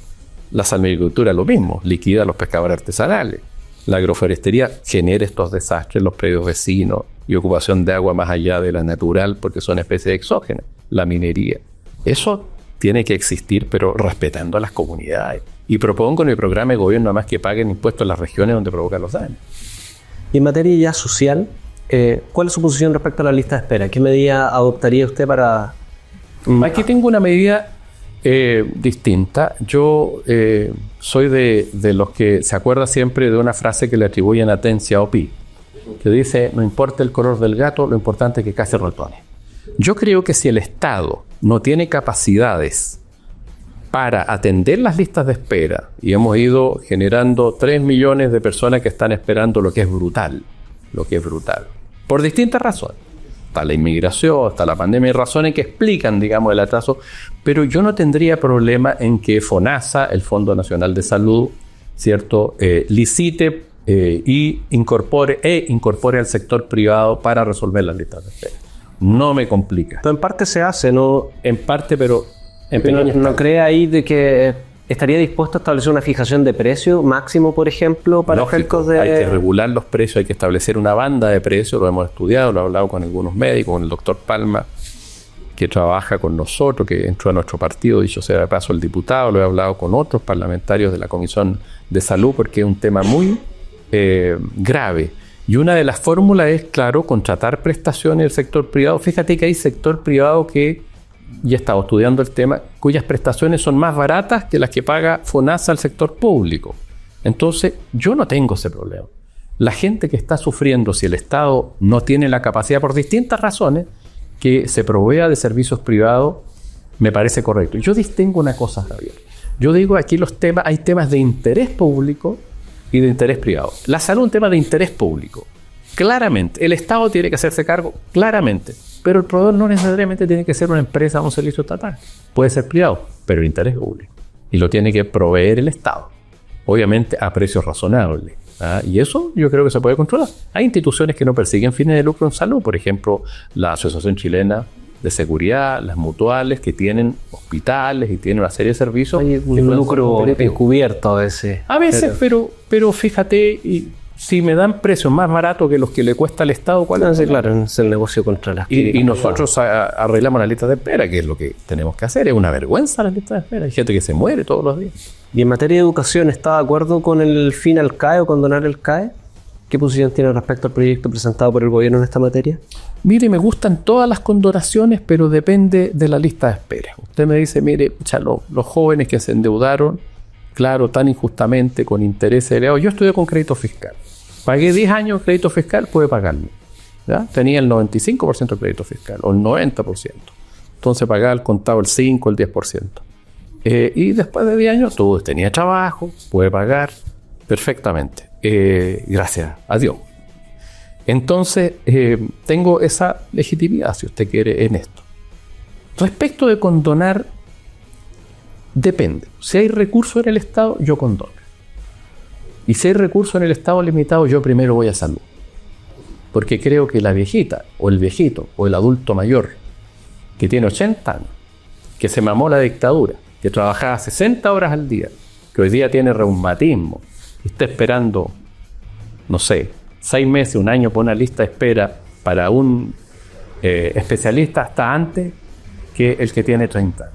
La salmonicultura lo mismo, liquida a los pescadores artesanales. La agroforestería genera estos desastres en los predios vecinos y ocupación de agua más allá de la natural porque son especies exógenas. La minería. Eso tiene que existir, pero respetando a las comunidades. Y propongo en el programa de gobierno además que paguen impuestos en las regiones donde provocan los daños. Y en materia ya social, ¿cuál es su posición respecto a la lista de espera? ¿Qué medida adoptaría usted para...? Aquí tengo una medida distinta. Yo soy de los que se acuerda siempre de una frase que le atribuyen a Deng Xiaoping, que dice, no importa el color del gato, lo importante es que case ratones. Yo creo que si el Estado no tiene capacidades para atender las listas de espera, y hemos ido generando 3 millones de personas que están esperando, lo que es brutal, por distintas razones. Está la inmigración, está la pandemia, hay razones que explican, digamos, el atraso, pero yo no tendría problema en que FONASA, el Fondo Nacional de Salud, ¿cierto?, licite y incorpore al sector privado para resolver las listas de espera. No me complica. Pero en parte se hace, ¿no? En parte, pero ¿No cree ahí de que estaría dispuesto a establecer una fijación de precio máximo, por ejemplo, para efectos de...? Hay que regular los precios, hay que establecer una banda de precios, lo hemos estudiado, lo he hablado con algunos médicos, con el doctor Palma, que trabaja con nosotros, que entró a nuestro partido, dicho sea de paso el diputado, lo he hablado con otros parlamentarios de la Comisión de Salud, porque es un tema muy grave. Y una de las fórmulas es, claro, contratar prestaciones del sector privado. Fíjate que hay sector privado que, ya he estado estudiando el tema, cuyas prestaciones son más baratas que las que paga FONASA al sector público. Entonces, yo no tengo ese problema. La gente que está sufriendo, si el Estado no tiene la capacidad, por distintas razones, que se provea de servicios privados, me parece correcto. Yo distingo una cosa, Javier. Yo digo aquí hay temas de interés público y de interés privado. La salud es un tema de interés público. Claramente, el Estado tiene que hacerse cargo, claramente. Pero el proveedor no necesariamente tiene que ser una empresa o un servicio estatal. Puede ser privado, pero el interés público. Y lo tiene que proveer el Estado. Obviamente a precios razonables. Y eso yo creo que se puede controlar. Hay instituciones que no persiguen fines de lucro en salud, por ejemplo, la Asociación Chilena de Seguridad, las mutuales que tienen hospitales y tienen una serie de servicios. Hay un lucro encubierto a veces. A veces, pero fíjate, y si me dan precios más baratos que los que le cuesta al Estado, ¿cuál es? Claro, es el negocio contra las y nosotros arreglamos la lista de espera, que es lo que tenemos que hacer. Es una vergüenza la lista de espera. Hay gente que se muere todos los días. Y en materia de educación, ¿está de acuerdo con el fin al CAE o condonar el CAE? ¿Qué posición tiene respecto al proyecto presentado por el gobierno en esta materia? Mire, me gustan todas las condonaciones, pero depende de la lista de espera. Usted me dice, mire, los jóvenes que se endeudaron, claro, tan injustamente, con intereses elevados. Yo estudié con crédito fiscal. Pagué 10 años de crédito fiscal, puede pagarlo. ¿Ya? Tenía el 95% de crédito fiscal, o el 90%. Entonces pagaba al contado el 5, el 10%. Y después de 10 años, tenía trabajo, puede pagar perfectamente. Gracias a Dios. Entonces, tengo esa legitimidad, si usted quiere, en esto. Respecto de condonar, depende. Si hay recursos en el Estado, yo condono. Y si hay recursos en el Estado limitado, yo primero voy a salud. Porque creo que la viejita, o el viejito, o el adulto mayor, que tiene 80 años, que se mamó la dictadura, que trabajaba 60 horas al día, que hoy día tiene reumatismo, y está esperando, no sé, 6 meses, un año por una lista de espera para un especialista hasta antes que el que tiene 30 años.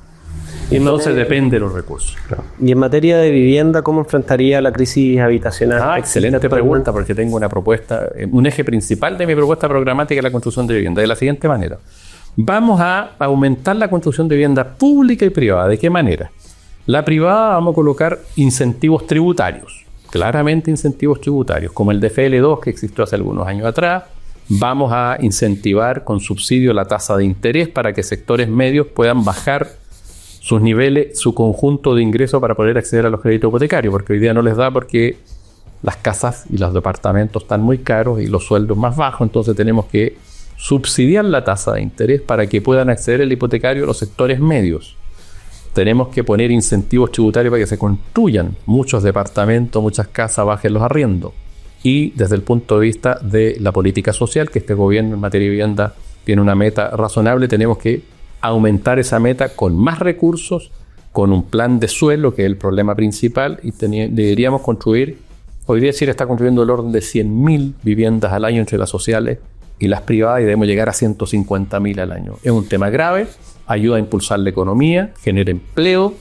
Y entonces depende de los recursos. Claro. Y en materia de vivienda, ¿cómo enfrentaría la crisis habitacional? Excelente pregunta, porque tengo una propuesta, un eje principal de mi propuesta programática es la construcción de vivienda, de la siguiente manera. Vamos a aumentar la construcción de vivienda pública y privada. ¿De qué manera? La privada vamos a colocar incentivos tributarios, claramente incentivos tributarios, como el DFL2 que existió hace algunos años atrás. Vamos a incentivar con subsidio la tasa de interés para que sectores medios puedan bajar sus niveles, su conjunto de ingresos para poder acceder a los créditos hipotecarios, porque hoy día no les da porque las casas y los departamentos están muy caros y los sueldos más bajos, entonces tenemos que subsidiar la tasa de interés para que puedan acceder al hipotecario los sectores medios. Tenemos que poner incentivos tributarios para que se construyan muchos departamentos, muchas casas, bajen los arriendos. Y desde el punto de vista de la política social, que este gobierno en materia de vivienda tiene una meta razonable, tenemos que aumentar esa meta con más recursos, con un plan de suelo, que es el problema principal, y deberíamos construir, hoy día Chile está construyendo el orden de 100.000 viviendas al año entre las sociales y las privadas, y debemos llegar a 150.000 al año. Es un tema grave, ayuda a impulsar la economía, genera empleo,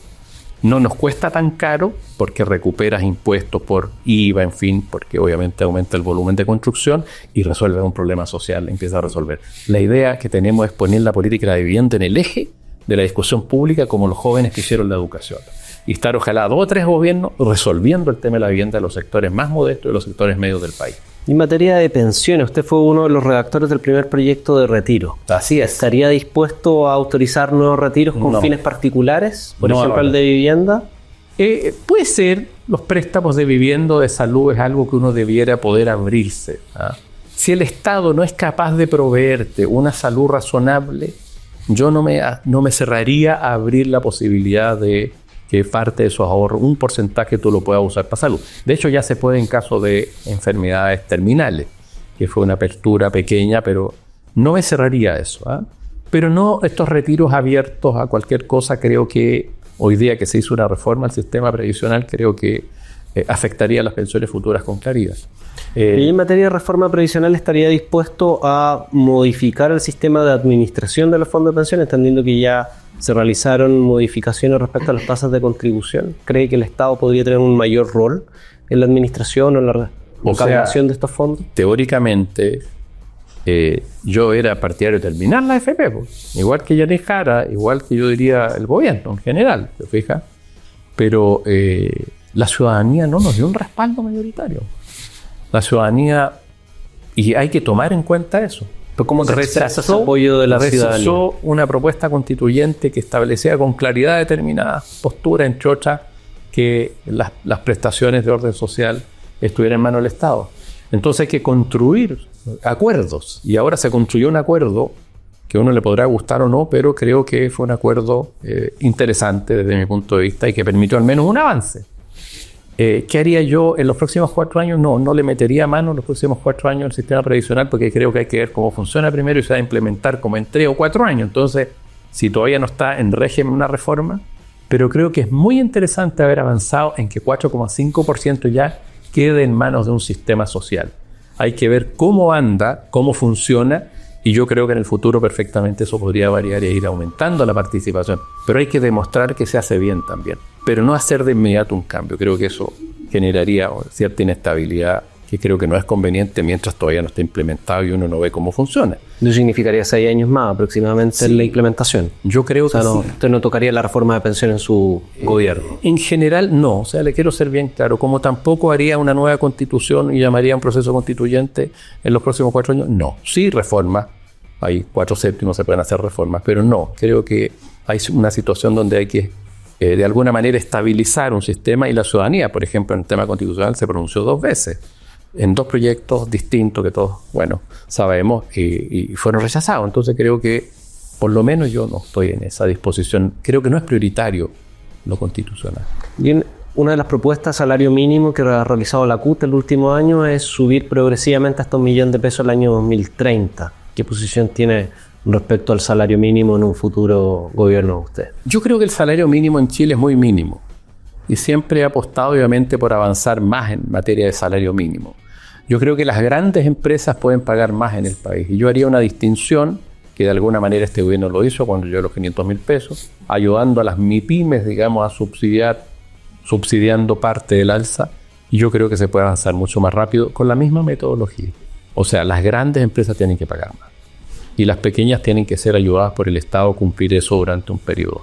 no nos cuesta tan caro porque recuperas impuestos por IVA, en fin, porque obviamente aumenta el volumen de construcción y resuelve un problema social, empieza a resolver. La idea que tenemos es poner la política de vivienda en el eje de la discusión pública, como los jóvenes que hicieron la educación. Y estar ojalá 2 o 3 gobiernos resolviendo el tema de la vivienda de los sectores más modestos y los sectores medios del país. En materia de pensiones, usted fue uno de los redactores del primer proyecto de retiro. Así es. ¿Estaría dispuesto a autorizar nuevos retiros con fines particulares? Por ejemplo, el de vivienda. Puede ser, los préstamos de vivienda o de salud es algo que uno debiera poder abrirse. Si el Estado no es capaz de proveerte una salud razonable, yo no me cerraría a abrir la posibilidad de que parte de esos ahorros, un porcentaje tú lo puedas usar para salud. De hecho, ya se puede en caso de enfermedades terminales, que fue una apertura pequeña, pero no me cerraría eso. Pero no estos retiros abiertos a cualquier cosa. Creo que hoy día que se hizo una reforma al sistema previsional, creo que afectaría a las pensiones futuras con claridad. ¿Y en materia de reforma previsional estaría dispuesto a modificar el sistema de administración de los fondos de pensiones, entendiendo que ya se realizaron modificaciones respecto a las tasas de contribución? ¿Cree que el Estado podría tener un mayor rol en la administración o en la recaudación de estos fondos? Teóricamente, yo era partidario de terminar la AFP, pues. Igual que Yanis Jara, igual que yo diría el gobierno en general, ¿te fijas? Pero la ciudadanía no nos dio un respaldo mayoritario. La ciudadanía, y hay que tomar en cuenta eso. ¿Pero cómo se expresa ese apoyo de la ciudadanía? Rechazó una propuesta constituyente que establecía con claridad determinada postura, entre otras, que las prestaciones de orden social estuvieran en manos del Estado. Entonces hay que construir acuerdos, y ahora se construyó un acuerdo que a uno le podrá gustar o no, pero creo que fue un acuerdo interesante desde mi punto de vista y que permitió al menos un avance. ¿Qué haría yo en los próximos 4 años? No le metería mano en los próximos 4 años al sistema previsional, porque creo que hay que ver cómo funciona primero y se va a implementar como en 3 o 4 años. Entonces, si todavía no está en régimen una reforma, pero creo que es muy interesante haber avanzado en que 4,5% ya quede en manos de un sistema social. Hay que ver cómo anda, cómo funciona, y yo creo que en el futuro perfectamente eso podría variar e ir aumentando la participación. Pero hay que demostrar que se hace bien también, pero no hacer de inmediato un cambio. Creo que eso generaría cierta inestabilidad que creo que no es conveniente mientras todavía no esté implementado y uno no ve cómo funciona. Eso significaría 6 años más aproximadamente en la implementación. Yo creo que usted no tocaría la reforma de pensión en su gobierno. En general no, o sea, le quiero ser bien claro, como tampoco haría una nueva constitución y llamaría a un proceso constituyente en los próximos 4 años, no. Sí reformas, hay 4/7 se pueden hacer reformas, pero no, creo que hay una situación donde hay que de alguna manera estabilizar un sistema, y la ciudadanía, por ejemplo, en el tema constitucional se pronunció 2 veces. En 2 proyectos distintos que todos, sabemos, y fueron rechazados. Entonces creo que, por lo menos yo no estoy en esa disposición. Creo que no es prioritario lo constitucional. Bien, una de las propuestas de salario mínimo que ha realizado la CUT el último año es subir progresivamente hasta $1.000.000 el año 2030. ¿Qué posición tiene respecto al salario mínimo en un futuro gobierno de usted? Yo creo que el salario mínimo en Chile es muy mínimo. Y siempre he apostado, obviamente, por avanzar más en materia de salario mínimo. Yo creo que las grandes empresas pueden pagar más en el país. Y yo haría una distinción, que de alguna manera este gobierno lo hizo cuando llegó a los $500.000, ayudando a las MIPYMES, digamos, a subsidiando parte del alza. Y yo creo que se puede avanzar mucho más rápido con la misma metodología. O sea, las grandes empresas tienen que pagar más. Y las pequeñas tienen que ser ayudadas por el Estado a cumplir eso durante un periodo.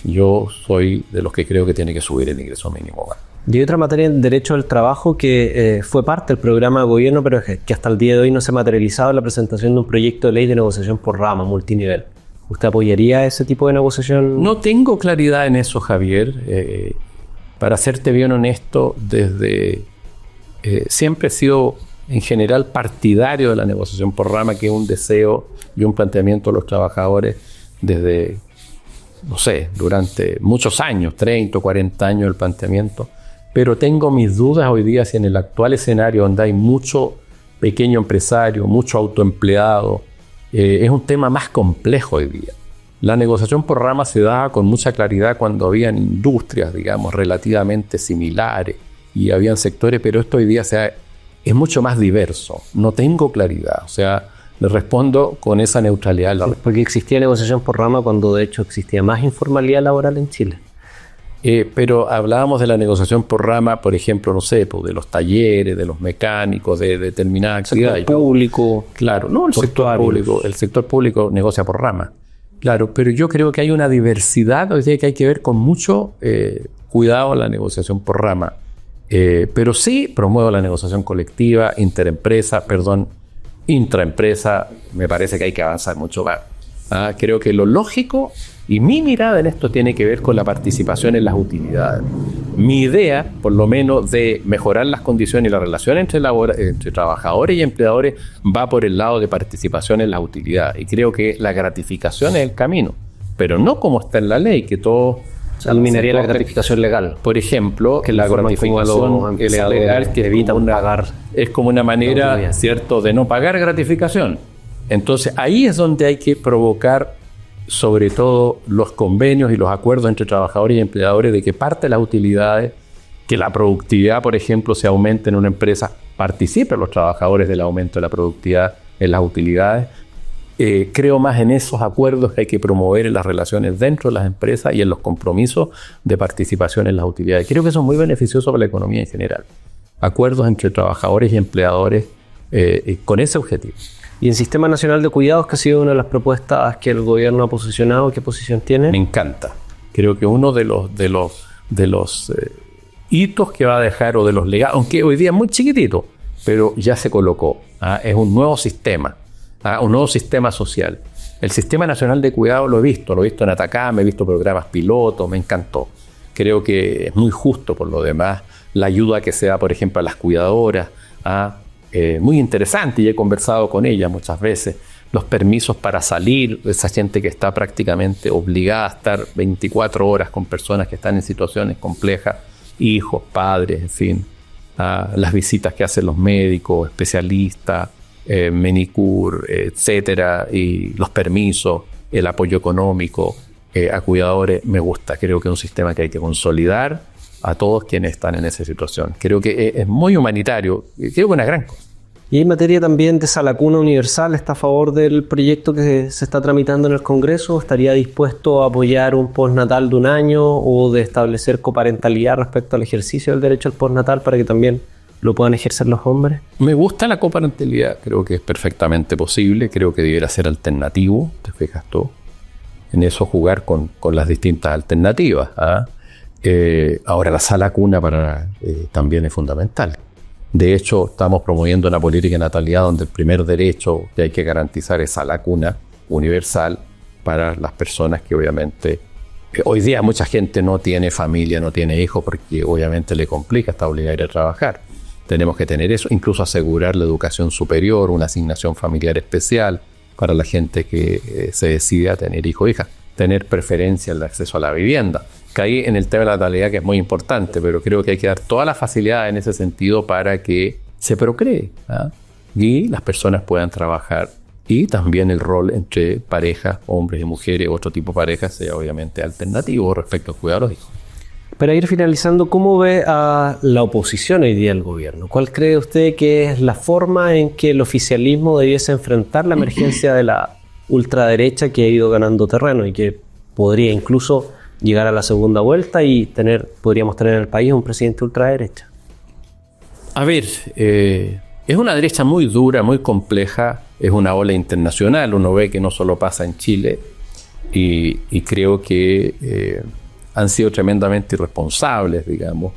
Yo soy de los que creo que tiene que subir el ingreso mínimo. Y hay otra materia en derecho al trabajo que fue parte del programa de gobierno, pero que hasta el día de hoy no se ha materializado en la presentación de un proyecto de ley de negociación por rama multinivel. ¿Usted apoyaría ese tipo de negociación? No tengo claridad en eso, Javier. Para serte bien honesto, siempre he sido en general partidario de la negociación por rama, que es un deseo y un planteamiento de los trabajadores desde, durante muchos años, 30 o 40 años el planteamiento, pero tengo mis dudas hoy día si en el actual escenario donde hay mucho pequeño empresario, mucho autoempleado, es un tema más complejo hoy día. La negociación por rama se daba con mucha claridad cuando habían industrias, digamos, relativamente similares y habían sectores, pero esto hoy día es mucho más diverso. No tengo claridad, le respondo con esa neutralidad. Porque existía negociación por rama cuando de hecho existía más informalidad laboral en Chile. Pero hablábamos de la negociación por rama, por ejemplo, de los talleres, de los mecánicos, de determinadas actividades. El sector público. Claro, no el sector público. El sector público negocia por rama. Claro, pero yo creo que hay una diversidad hoy día que hay que ver con mucho cuidado la negociación por rama. Pero sí promuevo la negociación colectiva, intraempresa. Me parece que hay que avanzar mucho más. Creo que lo lógico, y mi mirada en esto tiene que ver con la participación en las utilidades. Mi idea, por lo menos, de mejorar las condiciones y la relación entre trabajadores y empleadores va por el lado de participación en las utilidades. Y creo que la gratificación es el camino, pero no como está en la ley, que todo... Se eliminaría la gratificación legal. Por ejemplo, que la gratificación legal que evita pagar es como una manera, ¿cierto?, de no pagar gratificación. Entonces, ahí es donde hay que provocar, sobre todo, los convenios y los acuerdos entre trabajadores y empleadores de que parte de las utilidades, que la productividad, por ejemplo, se aumente en una empresa, participen los trabajadores del aumento de la productividad en las utilidades. Creo más en esos acuerdos que hay que promover en las relaciones dentro de las empresas y en los compromisos de participación en las utilidades. Creo que eso es muy beneficioso para la economía en general. Acuerdos entre trabajadores y empleadores con ese objetivo. ¿Y el Sistema Nacional de Cuidados, que ha sido una de las propuestas que el gobierno ha posicionado, qué posición tiene? Me encanta. Creo que uno de los hitos que va a dejar, o de los legados, aunque hoy día es muy chiquitito, pero ya se colocó. Es un nuevo sistema. Un nuevo sistema social. El Sistema Nacional de Cuidado lo he visto en Atacama, he visto programas pilotos, me encantó. Creo que es muy justo por lo demás. La ayuda que se da, por ejemplo, a las cuidadoras, muy interesante, y he conversado con ellas muchas veces. Los permisos para salir, esa gente que está prácticamente obligada a estar 24 horas con personas que están en situaciones complejas. hijos, padres, en fin, las visitas que hacen los médicos, especialistas, manicure, etcétera, y los permisos, el apoyo económico a cuidadores, me gusta. Creo que es un sistema que hay que consolidar a todos quienes están en esa situación. Creo que es muy humanitario, creo que es una gran cosa. Y en materia también de Sala Cuna Universal, ¿está a favor del proyecto que se está tramitando en el Congreso? ¿Estaría dispuesto a apoyar un postnatal de 1 año o de establecer coparentalidad respecto al ejercicio del derecho al postnatal para que también lo puedan ejercer los hombres? Me gusta la coparentalidad, creo que es perfectamente posible, creo que debiera ser alternativo, te fijas tú, en eso jugar con las distintas alternativas. Ahora la Sala Cuna también es fundamental. De hecho, estamos promoviendo una política de natalidad donde el primer derecho que hay que garantizar es Sala Cuna Universal para las personas que obviamente... hoy día mucha gente no tiene familia, no tiene hijos porque obviamente le complica, está obligada a ir a trabajar. Tenemos que tener eso, incluso asegurar la educación superior, una asignación familiar especial para la gente que se decide a tener hijo o hija. Tener preferencia en el acceso a la vivienda. Caí en el tema de la natalidad, que es muy importante, pero creo que hay que dar todas las facilidades en ese sentido para que se procree, y las personas puedan trabajar, y también el rol entre parejas, hombres y mujeres, otro tipo de parejas, sea obviamente alternativo respecto al cuidado de los hijos. Para ir finalizando, ¿cómo ve a la oposición hoy día al gobierno? ¿Cuál cree usted que es la forma en que el oficialismo debiese enfrentar la emergencia de la ultraderecha que ha ido ganando terreno y que podría incluso llegar a la segunda vuelta y podríamos tener en el país un presidente ultraderecha? A ver, es una derecha muy dura, muy compleja, es una ola internacional, uno ve que no solo pasa en Chile, y creo que han sido tremendamente irresponsables, digamos,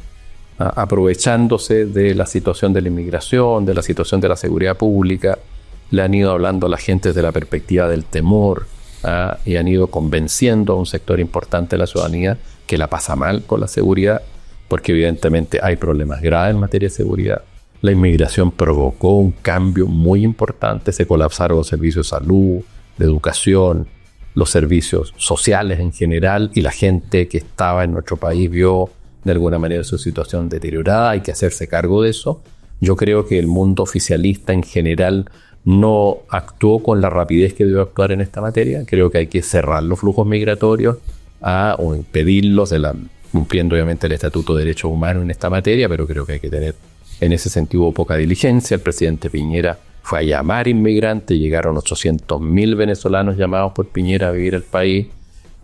aprovechándose de la situación de la inmigración, de la situación de la seguridad pública. Le han ido hablando a la gente desde la perspectiva del temor, y han ido convenciendo a un sector importante de la ciudadanía que la pasa mal con la seguridad, porque evidentemente hay problemas graves en materia de seguridad. La inmigración provocó un cambio muy importante, se colapsaron los servicios de salud, de educación, los servicios sociales en general, y la gente que estaba en nuestro país vio de alguna manera su situación deteriorada. Hay que hacerse cargo de eso. Yo creo que el mundo oficialista en general no actuó con la rapidez que debió actuar en esta materia. Creo que hay que cerrar los flujos migratorios o impedirlos, cumpliendo obviamente el Estatuto de Derechos Humanos en esta materia, pero creo que hay que tener en ese sentido poca diligencia. El presidente Piñera fue a llamar inmigrantes, llegaron 800.000 venezolanos llamados por Piñera a vivir al país,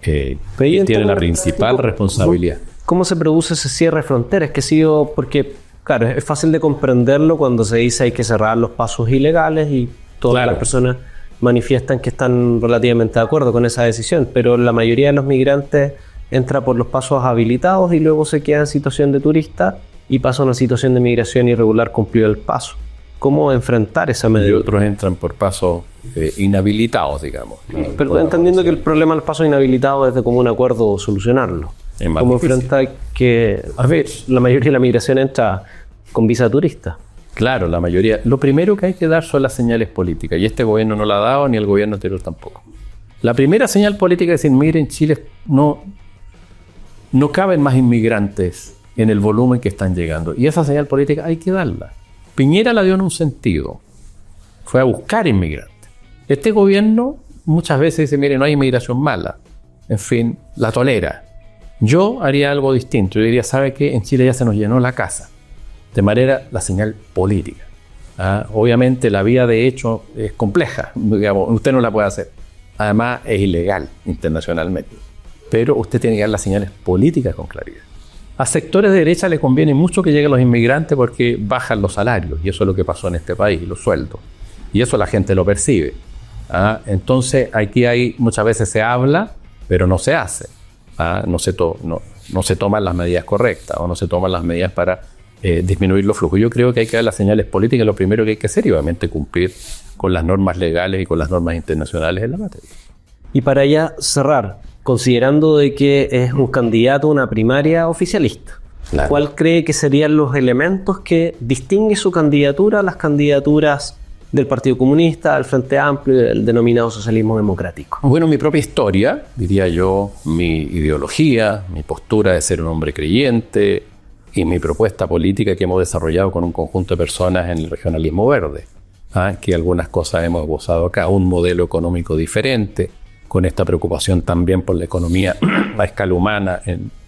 y tiene la principal responsabilidad. ¿Cómo se produce ese cierre de fronteras? Que ha sido porque... Claro, es fácil de comprenderlo cuando se dice hay que cerrar los pasos ilegales y todas las personas manifiestan que están relativamente de acuerdo con esa decisión, pero la mayoría de los migrantes entra por los pasos habilitados y luego se queda en situación de turista y pasa a una situación de migración irregular cumplido el paso. ¿Cómo enfrentar esa medida? Y otros entran por pasos inhabilitados, digamos. Pero entendiendo que el problema del paso inhabilitado es de común acuerdo solucionarlo. ¿Cómo enfrenta que la mayoría de la migración entra con visa turista? Claro, la mayoría. Lo primero que hay que dar son las señales políticas, y este gobierno no la ha dado, ni el gobierno anterior tampoco. La primera señal política es decir, miren, Chile no caben más inmigrantes en el volumen que están llegando, y esa señal política hay que darla. Piñera la dio en un sentido, fue a buscar inmigrantes. Este gobierno muchas veces dice, miren, no hay inmigración mala, en fin, la tolera. Yo haría algo distinto. Yo diría, ¿sabe qué? En Chile ya se nos llenó la casa. De manera, la señal política. Obviamente la vía de hecho es compleja. Digamos, usted no la puede hacer. Además es ilegal internacionalmente. Pero usted tiene que dar las señales políticas con claridad. A sectores de derecha le conviene mucho que lleguen los inmigrantes porque bajan los salarios. Y eso es lo que pasó en este país, los sueldos. Y eso la gente lo percibe. Entonces aquí muchas veces se habla, pero no se hace. No se toman las medidas correctas o no se toman las medidas para disminuir los flujos. Yo creo que hay que dar las señales políticas, lo primero que hay que hacer, y obviamente cumplir con las normas legales y con las normas internacionales en la materia. Y para ya cerrar, considerando de que es un candidato a una primaria oficialista, claro, ¿cuál cree que serían los elementos que distinguen su candidatura a las candidaturas del Partido Comunista, del Frente Amplio y del denominado socialismo democrático? Bueno, mi propia historia, diría yo, mi ideología, mi postura de ser un hombre creyente, y mi propuesta política que hemos desarrollado con un conjunto de personas en el regionalismo verde. Que algunas cosas hemos gozado acá, un modelo económico diferente, con esta preocupación también por la economía a escala humana,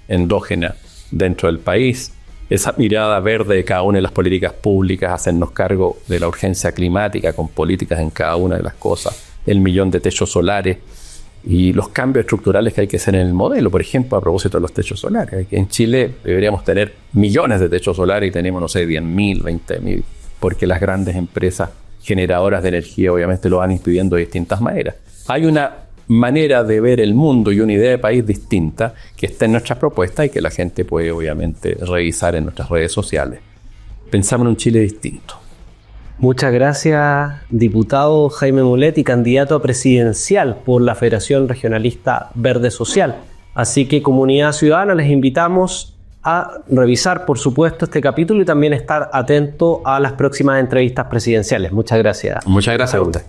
endógena dentro del país, esa mirada verde de cada una de las políticas públicas, hacernos cargo de la urgencia climática con políticas en cada una de las cosas, el 1.000.000 de techos solares y los cambios estructurales que hay que hacer en el modelo. Por ejemplo, a propósito de los techos solares, en Chile deberíamos tener millones de techos solares y tenemos, no sé, 10.000, 20.000, porque las grandes empresas generadoras de energía obviamente lo van impidiendo de distintas maneras. Hay una manera de ver el mundo y una idea de país distinta que está en nuestras propuestas y que la gente puede obviamente revisar en nuestras redes sociales. Pensamos en un Chile distinto. Muchas gracias, diputado Jaime Mulet y candidato a presidencial por la Federación Regionalista Verde Social. Así que, comunidad ciudadana, les invitamos a revisar, por supuesto, este capítulo y también estar atento a las próximas entrevistas presidenciales. Muchas gracias. Muchas gracias a usted.